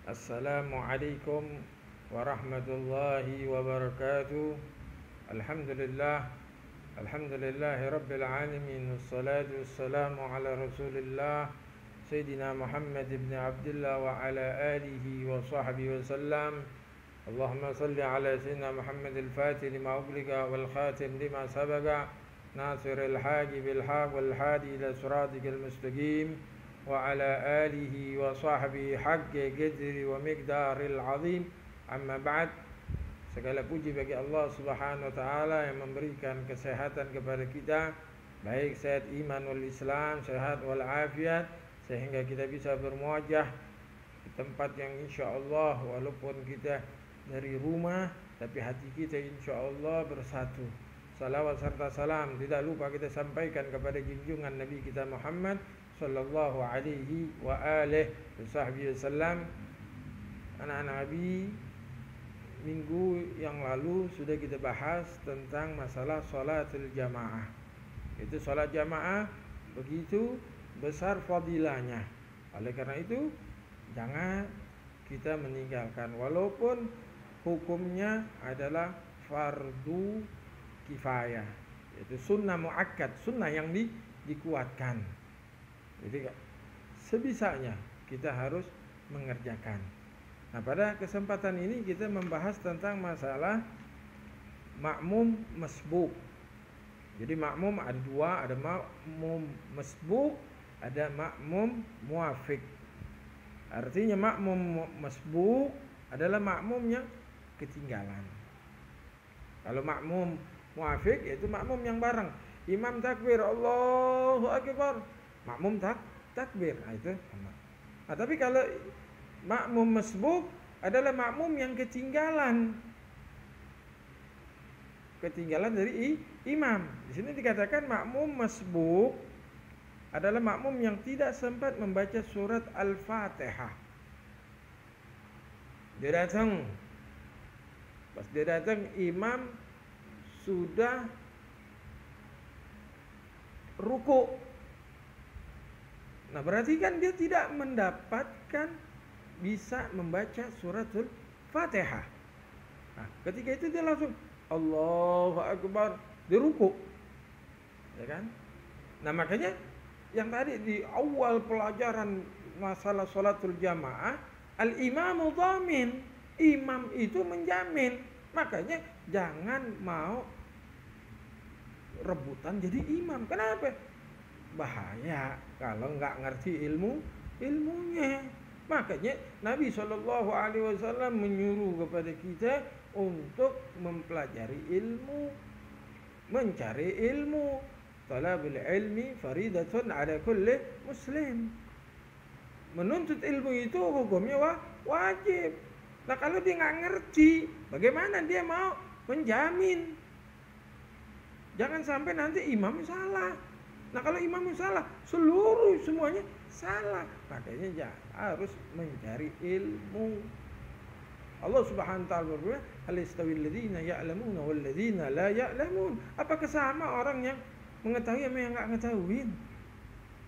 Assalamualaikum warahmatullahi wabarakatuh. Alhamdulillah. Alhamdulillahi rabbil alamin. Wassalatu wassalamu ala rasulillah Sayyidina Muhammad ibn Abdullah wa ala alihi wa sahbihi wa sallam. Allahumma salli ala Sayyidina Muhammad al-Fatih lima ughliqa wal khatim lima sabaqa nasiril haqi bil haq wal hadi ila siratikal mustaqim wa ala alihi wa sahbihi haqqi qadri wa miqdaril azim. Amma ba'd. Segala puji bagi Allah Subhanahu wa taala yang memberikan kesehatan kepada kita, baik sehat iman wal Islam, sehat wal afiat, sehingga kita bisa bermuajah di tempat yang insyaallah walaupun kita dari rumah tapi hati kita insyaallah bersatu. Salawat serta salam tidak lupa kita sampaikan kepada junjungan Nabi kita Muhammad sallallahu alaihi wa alihi wasallam. Anak-anak Nabi, minggu yang lalu sudah kita bahas tentang masalah sholatul jamaah. Itu sholat jamaah begitu besar fadilahnya. Oleh karena itu jangan kita meninggalkan, walaupun hukumnya adalah fardu kifayah, yaitu sunnah muakkad, sunnah yang dikuatkan. Jadi sebisanya kita harus mengerjakan. Nah, pada kesempatan ini kita membahas tentang masalah makmum masbuk. Jadi makmum ada dua, ada makmum masbuk, ada makmum muafiq. Artinya makmum masbuk adalah makmum yang ketinggalan. Kalau makmum muafiq yaitu makmum yang bareng. Imam takbir, Allahu akbar, makmum takbir. Nah, itu sama. Nah, tapi kalau makmum masbuk adalah makmum yang ketinggalan dari imam. Di sini dikatakan makmum masbuk adalah makmum yang tidak sempat membaca surat Al-Fatihah. Dia datang, pas dia datang imam sudah ruku. Nah, berarti kan dia tidak mendapatkan bisa membaca suratul Fatihah. Nah, ketika itu dia langsung Allahu Akbar, dia ruku. Ya kan? Nah, makanya yang tadi di awal pelajaran masalah sholatul jamaah, al-imamu dhamin, imam itu menjamin. Makanya jangan mau rebutan jadi imam. Kenapa? Bahaya kalau nggak ngerti ilmunya. Makanya Nabi SAW menyuruh kepada kita untuk mempelajari ilmu, mencari ilmu. Talabul ilmi faridatun ala kulli muslim. Menuntut ilmu itu hukumnya wajib. Nah, kalau dia nggak ngerti, bagaimana dia mau menjamin? Jangan sampai nanti imam salah. Nah, kalau imam salah, semuanya salah. Makanya harus mencari ilmu. Allah Subhanahu wa taala berfirman, "Hal yastawil ladzina ya'lamuna wal ladzina la ya'lamun?" Apakah sama orang yang mengetahui sama yang enggak ngetahuin?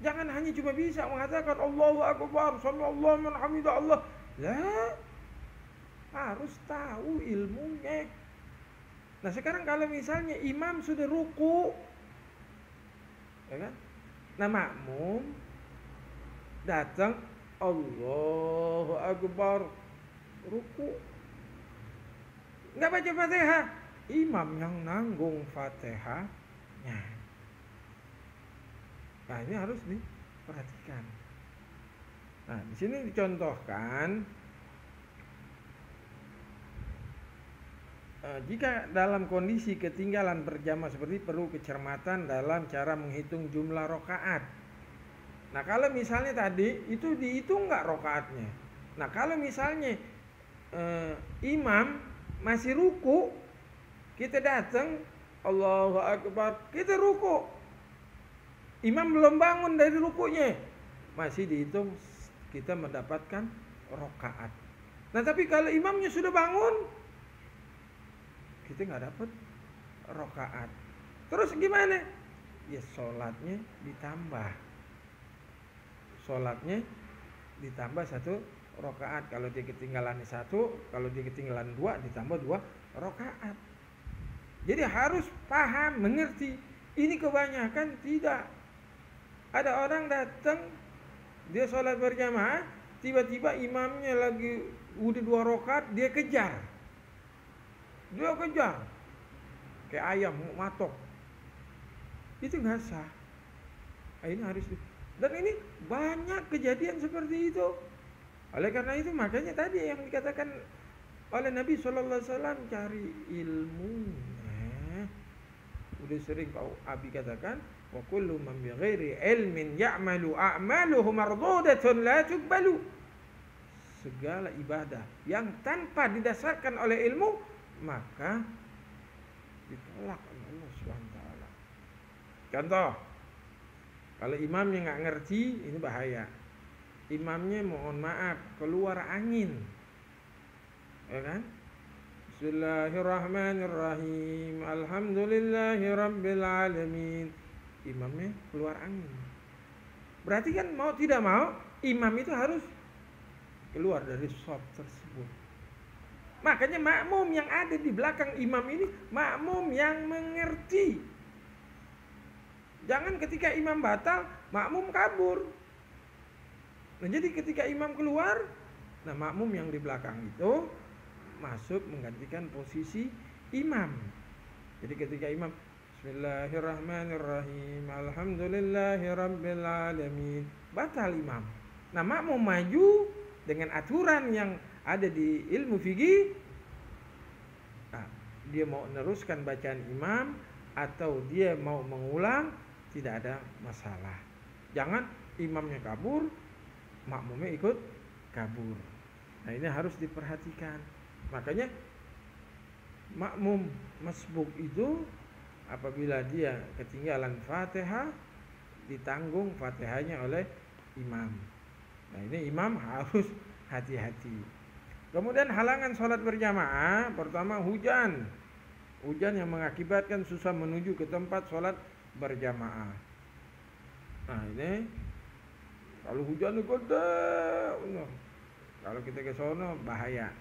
Jangan hanya cuma bisa mengatakan Allahu Akbar, sallallahu man hamidah Allah. Lah, harus tahu ilmunya. Nah, sekarang kalau misalnya imam sudah ruku, ya kan? Nah, makmum datang Allahu Akbar, ruku, nggak baca Fatihah, imam yang nanggung Fatihahnya. Nah, ini harus diperhatikan. Nah, di sini dicontohkan jika dalam kondisi ketinggalan berjamaah seperti perlu kecermatan dalam cara menghitung jumlah rakaat. Nah, kalau misalnya tadi itu dihitung nggak rakaatnya. Nah, kalau misalnya imam masih ruku, kita datang Allahu Akbar, kita ruku, imam belum bangun dari rukunya, masih dihitung kita mendapatkan rakaat. Nah, tapi kalau imamnya sudah bangun, kita nggak dapat rakaat. Terus gimana? Ya sholatnya ditambah satu rakaat. Kalau dia ketinggalan 1, kalau dia ketinggalan 2 ditambah 2 rakaat. Jadi harus paham, mengerti. Ini kebanyakan tidak. Ada orang datang, dia sholat berjamaah, tiba-tiba imamnya lagi udah 2 rakaat, dia kejar. Kayak ayam mau matok. Itu nggak sah. Ini harus. Dan ini banyak kejadian seperti itu. Oleh karena itu makanya tadi yang dikatakan oleh Nabi SAW, cari ilmu. Udah sering Pak Abi katakan, wa kullu man bighairi ilmin ya'malu a'maluhu mardudatun la tuqbalu. Segala ibadah yang tanpa didasarkan oleh ilmu maka ditolak oleh Allah SWT. Contoh, kalau imamnya nggak ngerti, ini bahaya. Imamnya mohon maaf keluar angin, ya kan? Bismillahirrahmanirrahim. Alhamdulillahi rabbil alamin. Imamnya keluar angin. Berarti kan mau tidak mau imam itu harus keluar dari shaf tersebut. Makanya makmum yang ada di belakang imam ini makmum yang mengerti. Jangan ketika imam batal, makmum kabur. Nah, jadi ketika imam keluar, nah makmum yang di belakang itu masuk menggantikan posisi imam. Jadi ketika imam Bismillahirrahmanirrahim, Alhamdulillahirabbil alamin, batal imam. Nah, makmum maju dengan aturan yang ada di ilmu fikih. Nah, dia mau meneruskan bacaan imam atau dia mau mengulang, tidak ada masalah. Jangan imamnya kabur, makmumnya ikut kabur. Nah, ini harus diperhatikan. Makanya makmum masbuk itu apabila dia ketinggalan Fatihah, ditanggung Fatihahnya oleh imam. Nah, ini imam harus hati-hati. Kemudian halangan sholat berjamaah, pertama hujan yang mengakibatkan susah menuju ke tempat sholat berjamaah. Nah, ini kalau hujan itu gede, kalau kita ke sono bahaya.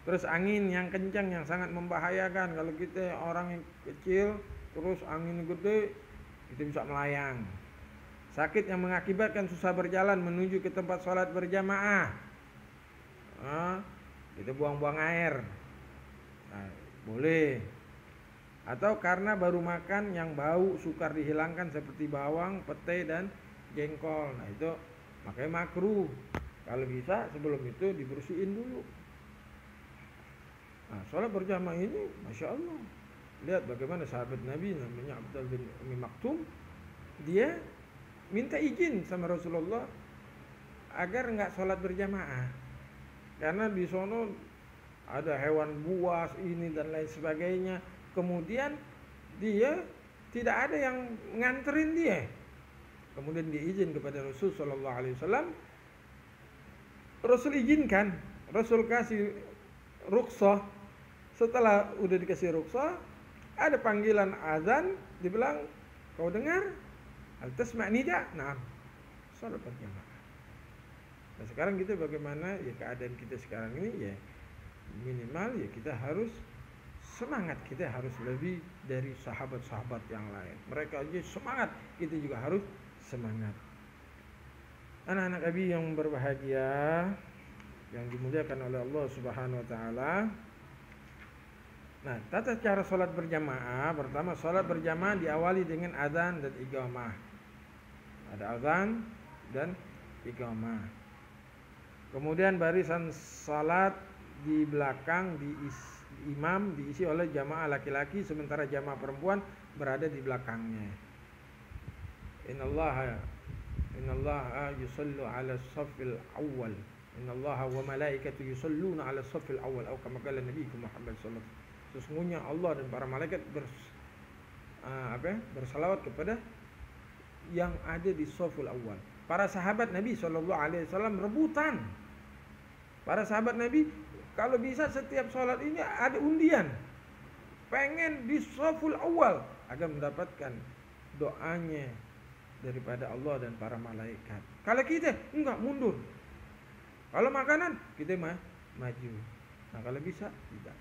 Terus angin yang kencang yang sangat membahayakan. Kalau kita orang yang kecil, terus angin gede, kita bisa melayang. Sakit yang mengakibatkan susah berjalan menuju ke tempat sholat berjamaah. Kita buang-buang air. Nah, boleh. Atau karena baru makan yang bau sukar dihilangkan seperti bawang, petai, dan jengkol. Nah, itu makanya makruh. Kalau bisa sebelum itu dibersihin dulu. Nah, sholat berjamaah ini Masya Allah. Lihat bagaimana sahabat Nabi namanya Abdullah bin Umi Maktum, dia minta izin sama Rasulullah agar enggak sholat berjamaah, karena di sono ada hewan buas ini dan lain sebagainya. Kemudian dia tidak ada yang nganterin dia. Kemudian dia izin kepada Rasul Sallallahu Alaihi Wasallam. Rasul izinkan, Rasul kasih rukhsah. Setelah udah dikasih rukhsah, ada panggilan azan, dibilang, kau dengar? Hal tasma' nida? Nah, sholat berjamaah. Nah, sekarang kita bagaimana? Ya keadaan kita sekarang ini ya minimal ya kita harus semangat, kita harus lebih dari sahabat-sahabat yang lain. Mereka aja semangat, kita juga harus semangat. Anak-anak Abi yang berbahagia, yang dimuliakan oleh Allah Subhanahu wa taala. Nah, tata cara sholat berjamaah, pertama sholat berjamaah diawali dengan adzan dan iqamah. Ada adzan dan iqamah. Kemudian barisan salat di belakang imam diisi oleh jamaah laki-laki, sementara jamaah perempuan berada di belakangnya. Innallaha yusallu ala saffil awwal. Innallaha wa malaikatu yusalluna ala saffil awwal. Atau kama qala Nabi Muhammad sallallahu alaihi wasallam. Sesungguhnya Allah dan para malaikat bersalawat kepada yang ada di shaful awal. Para sahabat Nabi SAW rebutan. Para sahabat Nabi kalau bisa setiap sholat ini ada undian, pengen di shaful awal agar mendapatkan doanya daripada Allah dan para malaikat. Kalau kita enggak, mundur. Kalau makanan kita maju. Nah kalau bisa tidak.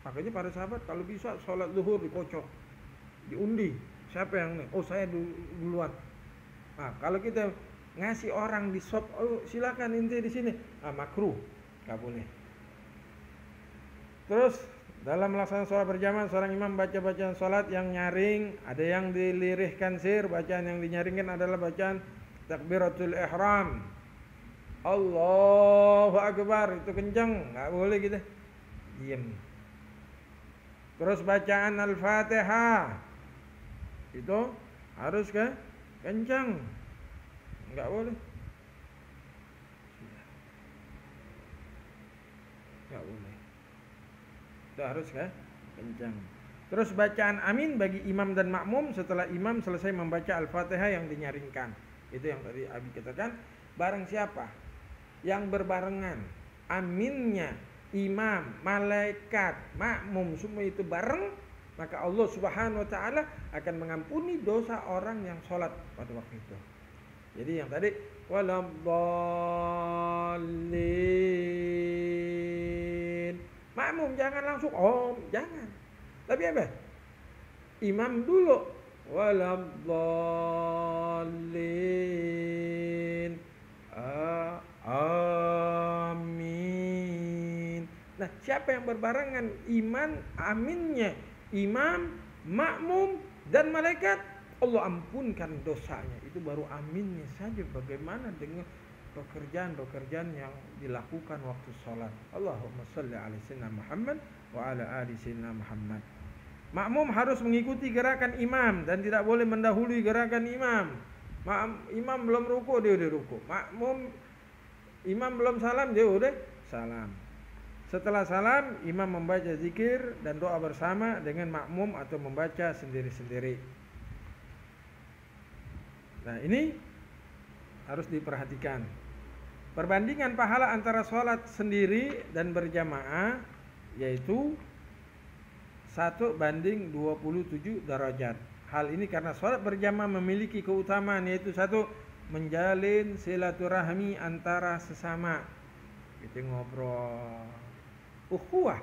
Makanya para sahabat kalau bisa sholat zuhur dikocok, diundi. Siapa yang oh saya duluan. Nah kalau kita ngasih orang di shop, oh silakan ente di sini, makruh, nggak boleh. Terus dalam melaksanakan sholat berjamaah, seorang imam baca bacaan sholat yang nyaring, ada yang dilirihkan sir, bacaan yang dinyaringkan adalah bacaan takbiratul ihram, Allahu Akbar, itu kencang, nggak boleh gitu, diam. Terus bacaan Al-Fatihah itu harus kencang, nggak boleh, nggak boleh. Itu harus kencang. Terus bacaan amin bagi imam dan makmum setelah imam selesai membaca Al-Fatihah yang dinyaringkan. Itu yang tadi Abi katakan, barang siapa yang berbarengan aminnya imam, malaikat, makmum semua itu bareng, maka Allah Subhanahu wa taala akan mengampuni dosa orang yang sholat pada waktu itu. Jadi yang tadi waladdallin, makmum jangan langsung jangan. Tapi apa? Imam dulu waladdallin. Amin. Nah, siapa yang berbarengan iman aminnya imam, makmum dan malaikat, Allah ampunkan dosanya. Itu baru aminnya saja. Bagaimana dengan pekerjaan-pekerjaan yang dilakukan waktu sholat? Allahumma salli ala sayyidina Muhammad wa ala ali sayyidina Muhammad. Makmum harus mengikuti gerakan imam dan tidak boleh mendahului gerakan imam. Imam belum ruku dia udah ruku. Imam belum salam dia udah salam. Setelah salam, imam membaca zikir dan doa bersama dengan makmum atau membaca sendiri-sendiri. Nah, ini harus diperhatikan. Perbandingan pahala antara sholat sendiri dan berjamaah yaitu 1:27 derajat. Hal ini karena sholat berjamaah memiliki keutamaan, yaitu 1, menjalin silaturahmi antara sesama. Kita ngobrol, ukhuwah.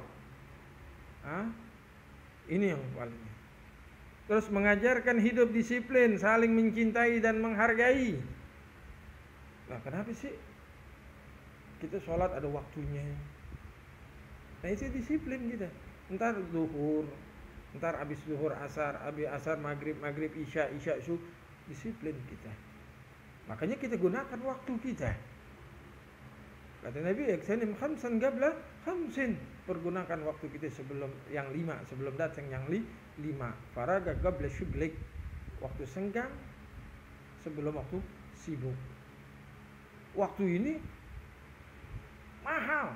Ini yang paling. Terus mengajarkan hidup disiplin, saling mencintai dan menghargai. Nah, kenapa sih kita sholat ada waktunya? Nah, itu disiplin kita. Entar zuhur, entar habis zuhur asar, habis asar maghrib, isya subuh, disiplin kita. Makanya kita gunakan waktu kita. Kata Nabi, "Iktanim khamsan qabla khamsin." Pergunakan waktu kita sebelum yang 5, sebelum datang yang 5. Faraga qabla syughlik. Waktu senggang sebelum waktu sibuk. Waktu ini mahal.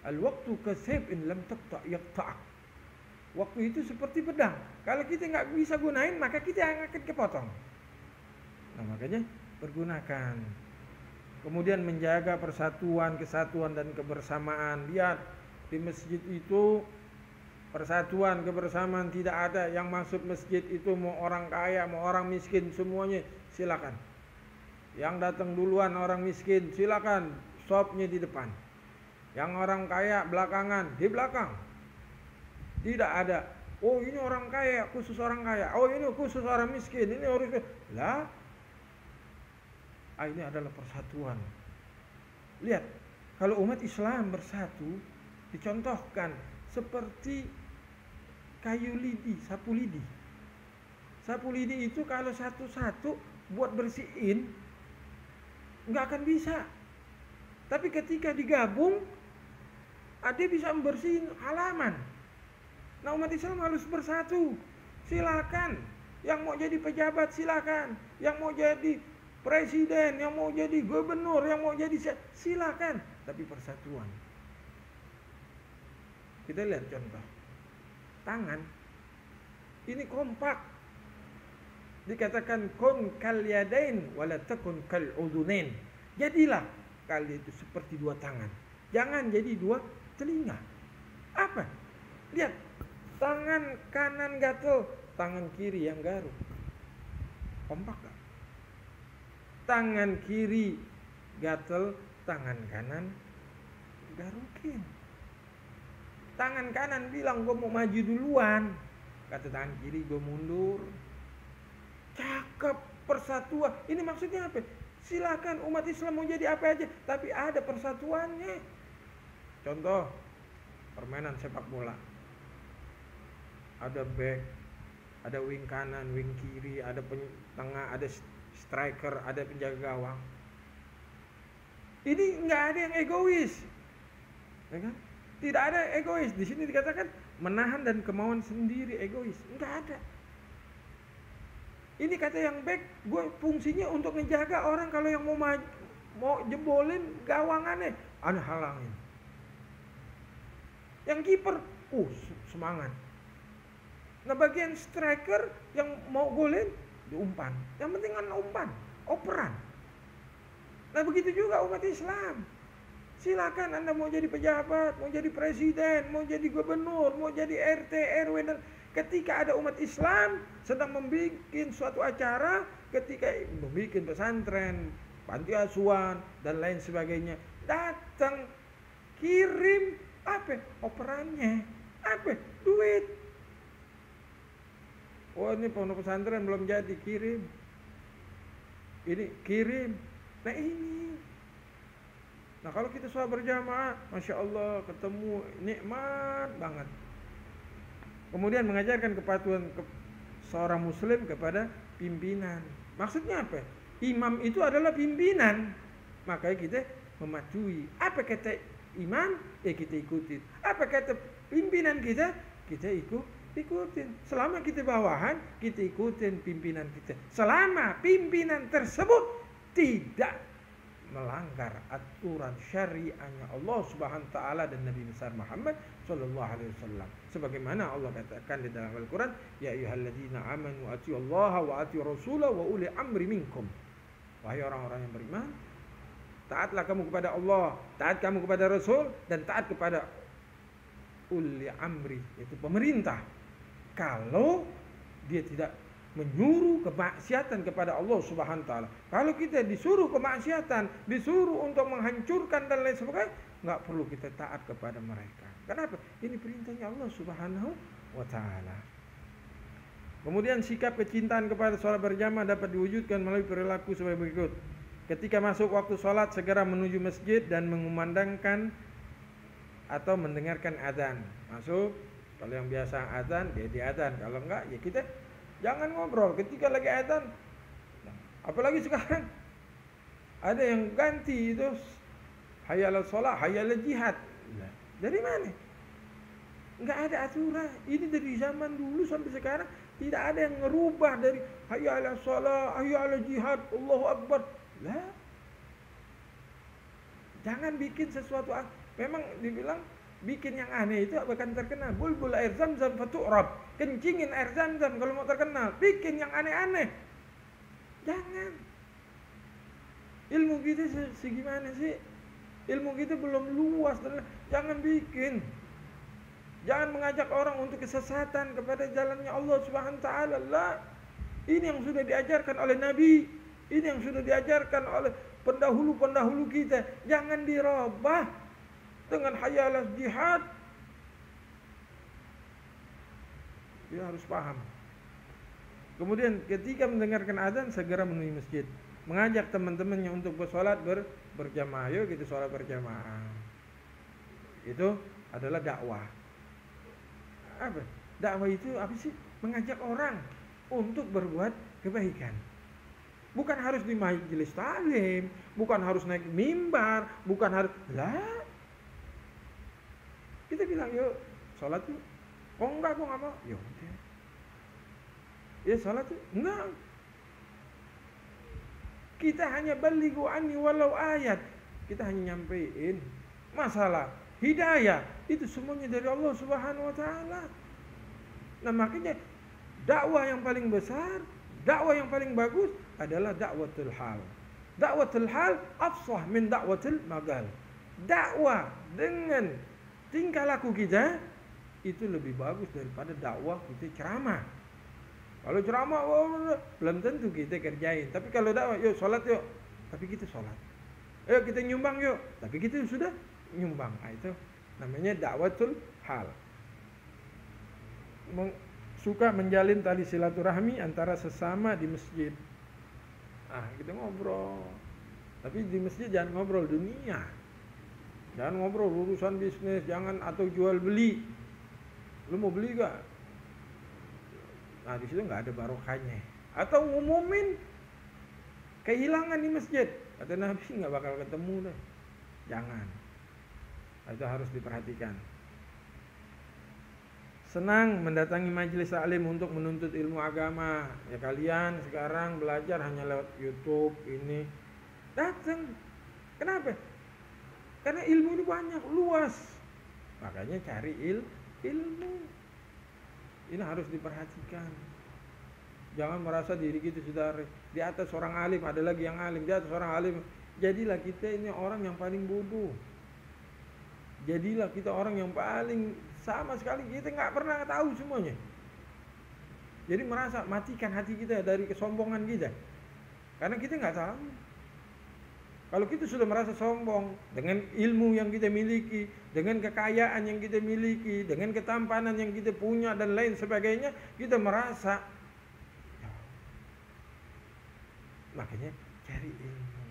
Al-waktu kasayf in lam yaqta'ak. Waktu itu seperti pedang. Kalau kita nggak bisa gunain, maka kita yang akan kepotong. Nah, makanya pergunakan. Kemudian menjaga persatuan, kesatuan dan kebersamaan. Lihat di masjid itu persatuan, kebersamaan tidak ada. Yang masuk masjid itu mau orang kaya, mau orang miskin, semuanya silakan. Yang datang duluan orang miskin, silakan, shopnya di depan. Yang orang kaya belakangan, di belakang. Tidak ada, oh ini orang kaya, khusus orang kaya. Oh ini khusus orang miskin, ini harus lah. Ini adalah persatuan. Lihat, kalau umat Islam bersatu, dicontohkan seperti kayu lidi, sapu lidi. Sapu lidi itu kalau satu-satu buat bersihin, nggak akan bisa. Tapi ketika digabung, ada bisa membersihin halaman. Nah, umat Islam harus bersatu. Silakan. Yang mau jadi pejabat silakan. Yang mau jadi presiden, yang mau jadi gubernur, yang mau jadi silakan. Tapi persatuan. Kita lihat contoh. Tangan. Ini kompak. Dikatakan kun kal yadain wala takun kal udunain. Jadilah kalian itu seperti 2 tangan. Jangan jadi 2 telinga. Apa? Lihat, tangan kanan gatel, tangan kiri yang garuk. Kompak gak? Tangan kiri gatel, tangan kanan garukin. Tangan kanan bilang gue mau maju duluan, kata tangan kiri gue mundur. Cakep, persatuan. Ini maksudnya apa? Silakan umat Islam mau jadi apa aja, tapi ada persatuannya. Contoh, permainan sepak bola. Ada back, ada wing kanan, wing kiri, ada tengah, ada striker, ada penjaga gawang. Ini nggak ada yang egois, ya kan? Tidak ada egois. Di sini dikatakan menahan dan kemauan sendiri egois. Nggak ada. Ini kata yang back, gue fungsinya untuk ngejaga orang kalau yang mau jebolin gawangannya, ada halangin. Yang kiper, semangat. Nah bagian striker yang mau golin diumpan. Yang penting kan umpan, operan. Nah begitu juga umat Islam. Silakan Anda mau jadi pejabat, mau jadi presiden, mau jadi gubernur, mau jadi RT, RW, dan ketika ada umat Islam sedang membuat suatu acara, ketika membuat pesantren, panti asuhan dan lain sebagainya, datang kirim apa? Operannya apa? Duit. Oh ini pondok pesantren belum jadi, kirim. Ini kirim. Nah ini. Nah kalau kita sholat berjamaah, Masya Allah ketemu nikmat banget. Kemudian mengajarkan kepatuhan seorang muslim kepada pimpinan. Maksudnya apa? Imam itu adalah pimpinan. Makanya kita mematuhi. Apa kata imam? Kita ikutin. Apa kata pimpinan kita? Kita ikutin. Selama kita bawahan, kita ikutin pimpinan kita. Selama pimpinan tersebut tidak melanggar aturan syariahnya Allah Subhanahu wa taala dan Nabi besar Muhammad sallallahu alaihi wasallam. Sebagaimana Allah katakan di dalam Al-Qur'an, ya ayyuhalladzina amanu atiullaha wa atiur rasulah wa uli amri minkum. Wahai orang-orang yang beriman, taatlah kamu kepada Allah, taat kamu kepada Rasul, dan taat kepada uli amri, yaitu pemerintah. Kalau dia tidak menyuruh kemaksiatan kepada Allah Subhanahu wa taala. Kalau kita disuruh kemaksiatan, disuruh untuk menghancurkan dan lain sebagainya, enggak perlu kita taat kepada mereka. Kenapa? Ini perintahnya Allah Subhanahu wa taala. Kemudian sikap kecintaan kepada sholat berjamaah dapat diwujudkan melalui perilaku sebagai berikut. Ketika masuk waktu sholat, segera menuju masjid dan mengumandangkan atau mendengarkan adzan. Masuk, kalau yang biasa adzan, dia di adzan. Kalau enggak, ya kita jangan ngobrol ketika lagi adzan. Apalagi sekarang ada yang ganti itu hayya 'alas shalah, hayya 'alal jihad. Dari mana? Enggak ada aturan. Ini dari zaman dulu sampai sekarang tidak ada yang ngerubah dari hayya 'alas shalah, hayya 'alal jihad, Allahu akbar. Lah. Jangan bikin sesuatu memang dibilang bikin yang aneh itu akan terkenal. Bulbul air zam-zam fatu'rab. Kencingin air zam-zam kalau mau terkenal. Bikin yang aneh-aneh. Jangan. Ilmu kita segimana sih? Ilmu kita belum luas. Jangan bikin. Jangan mengajak orang untuk kesesatan kepada jalannya Allah Subhanahu wa taala. Lah. Ini yang sudah diajarkan oleh Nabi. Ini yang sudah diajarkan oleh pendahulu-pendahulu kita. Jangan dirubah dengan hayya 'alal jihad. Dia harus paham. Kemudian ketika mendengarkan azan segera menuju masjid, mengajak teman-temannya untuk bersolat berjamaah. Yuk kita sholat berjamaah. Itu adalah dakwah. Apa? Dakwah itu apa sih? Mengajak orang untuk berbuat kebaikan. Bukan harus di majelis taklim, bukan harus naik mimbar, bukan harus lah. Kita bilang yuk sholat tuh. Oh enggak, gua nggak mau. Ya udah. Ya sholat tuh enggak. Kita hanya balighu anni walau ayat. Kita hanya nyampein masalah hidayah itu semuanya dari Allah Subhanahu wa taala. Nah makanya dakwah yang paling besar, dakwah yang paling bagus adalah dakwatul hal. Dakwatul hal afsah min dakwatul magal. Dakwah dengan tingkah laku kita itu lebih bagus daripada dakwah kita ceramah. Kalau ceramah belum tentu kita kerjain. Tapi kalau dakwah, yuk sholat yuk. Tapi kita sholat. Ayo kita nyumbang yuk. Tapi kita sudah nyumbang. Nah, itu namanya dakwatul hal. Suka menjalin tali silaturahmi antara sesama di masjid. Kita ngobrol. Tapi di masjid jangan ngobrol dunia. Jangan ngobrol urusan bisnis, jangan atau jual beli. Lu mau beli gak? Nah, di situ nggak ada barokahnya. Atau ngumumin kehilangan di masjid. Kata Nabi nggak bakal ketemu deh. Jangan. Itu harus diperhatikan. Senang mendatangi majelis taklim untuk menuntut ilmu agama. Ya kalian sekarang belajar hanya lewat YouTube ini. Datang. Kenapa? Karena ilmu ini banyak, luas. Makanya cari ilmu. Ini harus diperhatikan. Jangan merasa diri kita sudah di atas orang alim, ada lagi yang alim, di atas orang alim. Jadilah kita ini orang yang paling bodoh. Jadilah kita orang yang paling sama sekali kita nggak pernah tahu semuanya. Jadi merasa matikan hati kita dari kesombongan kita. Karena kita nggak tahu. Kalau kita sudah merasa sombong dengan ilmu yang kita miliki, dengan kekayaan yang kita miliki, dengan ketampanan yang kita punya dan lain sebagainya, kita merasa makanya cari ilmu.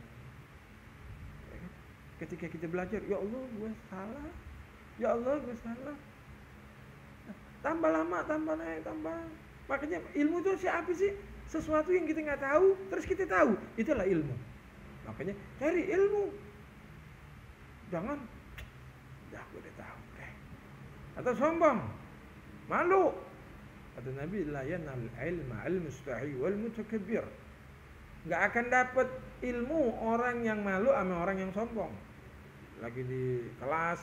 Ketika kita belajar, ya Allah gue salah, ya Allah gue salah. Tambah lama, tambah naik, tambah. Makanya ilmu itu siapa sih? Sesuatu yang kita nggak tahu, terus kita tahu, itulah ilmu. Makanya cari ilmu. Jangan, dah gue udah tahu deh. Atau sombong, malu. Kata Nabi, la yanal ilma al-mustahi wal mutakabbir. Nggak akan dapat ilmu orang yang malu sama orang yang sombong. Lagi di kelas,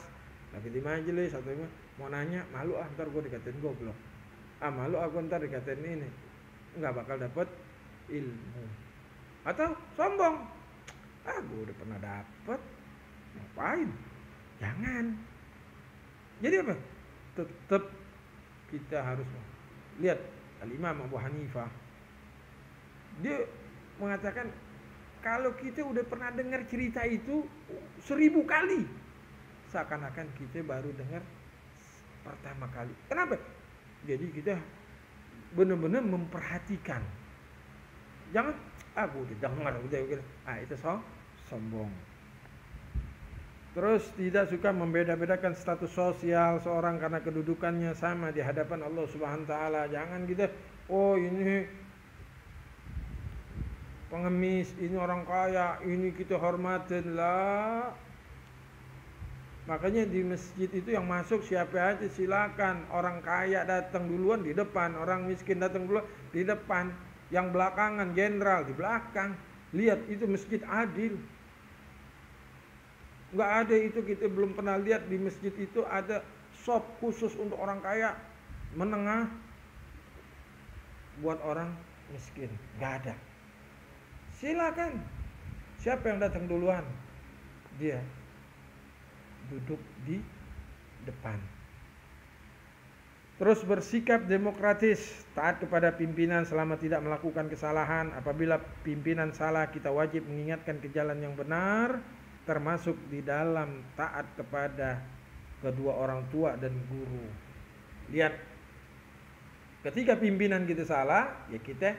lagi di majelis atau mau nanya, malu ntar gue dikatain goblok. Malu aku ntar dikatain ini. Nggak bakal dapat ilmu. Atau sombong. Gue udah pernah dapat. Ngapain? Jangan. Jadi apa? Tetap kita harus lihat Al-Imam Abu Hanifah. Dia mengatakan kalau kita udah pernah dengar cerita itu 1000 kali, seakan-akan kita baru dengar pertama kali. Kenapa? Jadi kita benar-benar memperhatikan. Jangan aku udah dengar itu sombong. Terus tidak suka membeda-bedakan status sosial seorang karena kedudukannya sama di hadapan Allah Subhanahu wa taala. Jangan kita ini pengemis, ini orang kaya, ini kita hormatin lah. Makanya di masjid itu yang masuk siapa aja silakan. Orang kaya datang duluan di depan, orang miskin datang duluan di depan, yang belakangan jenderal di belakang. Lihat itu masjid adil. Nggak ada itu, kita belum pernah lihat di masjid itu ada shop khusus untuk orang kaya, menengah, buat orang miskin. Nggak ada. Silakan. Siapa yang datang duluan? Dia duduk di depan. Terus bersikap demokratis, taat kepada pimpinan selama tidak melakukan kesalahan. Apabila pimpinan salah, kita wajib mengingatkan ke jalan yang benar, termasuk di dalam taat kepada kedua orang tua dan guru. Lihat, ketika pimpinan kita salah, ya kita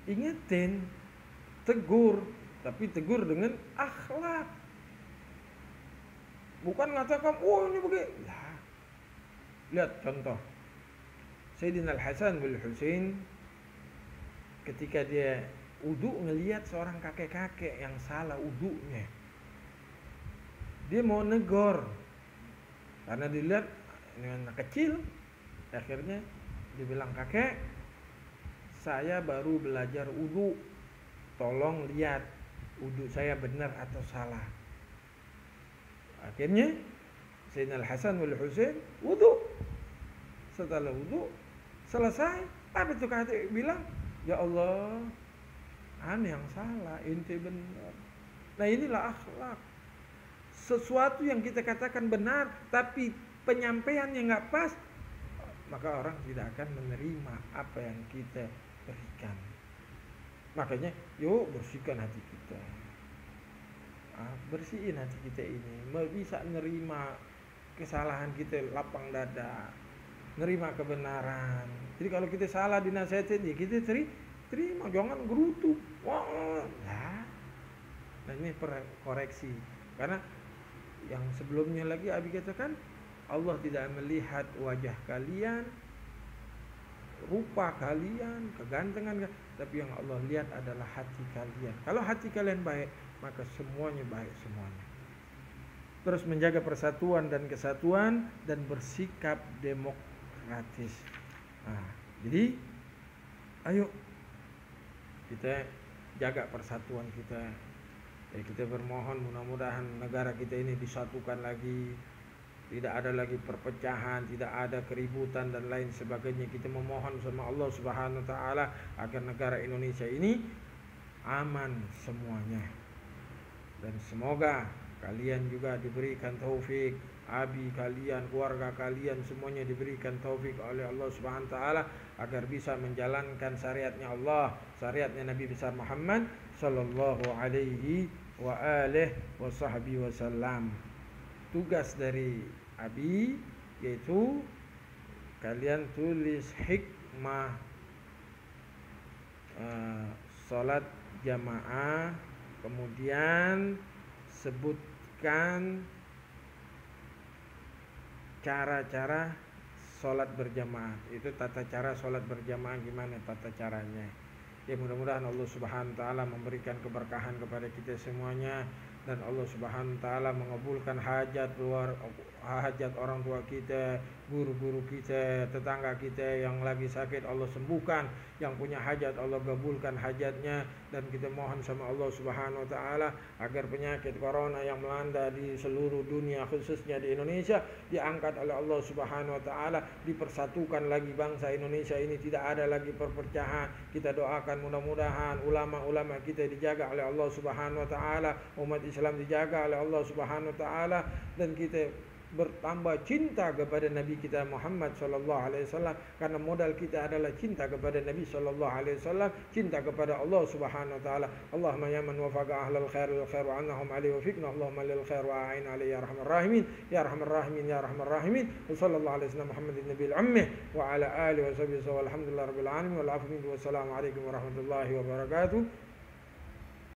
ingetin, tegur, tapi tegur dengan akhlak. Bukan ngatakan, ini begini. Ya. Lihat contoh, Sayyidina Al-Hasan bin Husain ketika dia wudu ngelihat seorang kakek-kakek yang salah wudunya. Dia mau negor karena dilihat ini anak kecil. Akhirnya dia bilang, kakek, saya baru belajar wudu, tolong lihat wudu saya benar atau salah. Akhirnya Sayyidina Al-Hasan wal Husain wudu. Setelah wudu selesai, apa itu kakek bilang? Ya Allah, aneh yang salah, ente benar. Nah inilah akhlak. Sesuatu yang kita katakan benar, tapi penyampaiannya nggak pas, maka orang tidak akan menerima apa yang kita berikan. Makanya, yuk bersihkan hati kita. Bersihin hati kita ini, bisa nerima kesalahan kita, lapang dada, nerima kebenaran. Jadi kalau kita salah dinasihatin, ya kita terima, jangan gerutu. Wah, ya. Nah ini koreksi. Karena yang sebelumnya lagi Abi katakan, Allah tidak melihat wajah kalian, rupa kalian, kegantengan, tapi yang Allah lihat adalah hati kalian. Kalau hati kalian baik, maka semuanya baik semuanya. Terus menjaga persatuan dan kesatuan dan bersikap demokratis. Jadi ayo kita jaga persatuan kita. Ya, kita bermohon mudah-mudahan negara kita ini disatukan lagi, tidak ada lagi perpecahan, tidak ada keributan dan lain sebagainya. Kita memohon sama Allah Subhanahu wa taala agar negara Indonesia ini aman semuanya. Dan semoga kalian juga diberikan taufik, Abi kalian, keluarga kalian semuanya diberikan taufik oleh Allah Subhanahu wa taala agar bisa menjalankan syariatnya Allah, syariatnya Nabi besar Muhammad sallallahu alaihi wa alihi wasallam. Tugas dari Abi yaitu kalian tulis hikmah salat jamaah, kemudian sebutkan cara-cara sholat berjamaah. Itu tata cara sholat berjamaah gimana tata caranya. Ya mudah-mudahan Allah Subhanahu wa taala memberikan keberkahan kepada kita semuanya, dan Allah Subhanahu wa taala mengabulkan hajat orang tua kita, guru-guru kita, tetangga kita yang lagi sakit Allah sembuhkan, yang punya hajat Allah kabulkan hajatnya, dan kita mohon sama Allah Subhanahu wa taala agar penyakit corona yang melanda di seluruh dunia khususnya di Indonesia diangkat oleh Allah Subhanahu wa taala, dipersatukan lagi bangsa Indonesia ini, tidak ada lagi perpecahan. Kita doakan mudah-mudahan ulama-ulama kita dijaga oleh Allah Subhanahu wa taala, umat Islam dijaga oleh Allah Subhanahu wa taala, dan kita bertambah cinta kepada Nabi kita Muhammad sallallahu alaihi wasallam, karena modal kita adalah cinta kepada Nabi sallallahu alaihi wasallam, cinta kepada Allah Subhanahu wa taala. Allahumma ya man wafaqa ahlal khair wal khair wa annahum alaihi wa fiqna, Allahumma lil khair wa a'in alaihi ya arhamar rahimin ya arhamar rahimin ya arhamar rahimin. Wa sallallahu alaihi wasallam Muhammadin nabiyil ummi wa ala alihi wa sahbihi walhamdulillahi rabbil alamin wal afwi minkum wassalamu alaikum warahmatullahi wabarakatuh.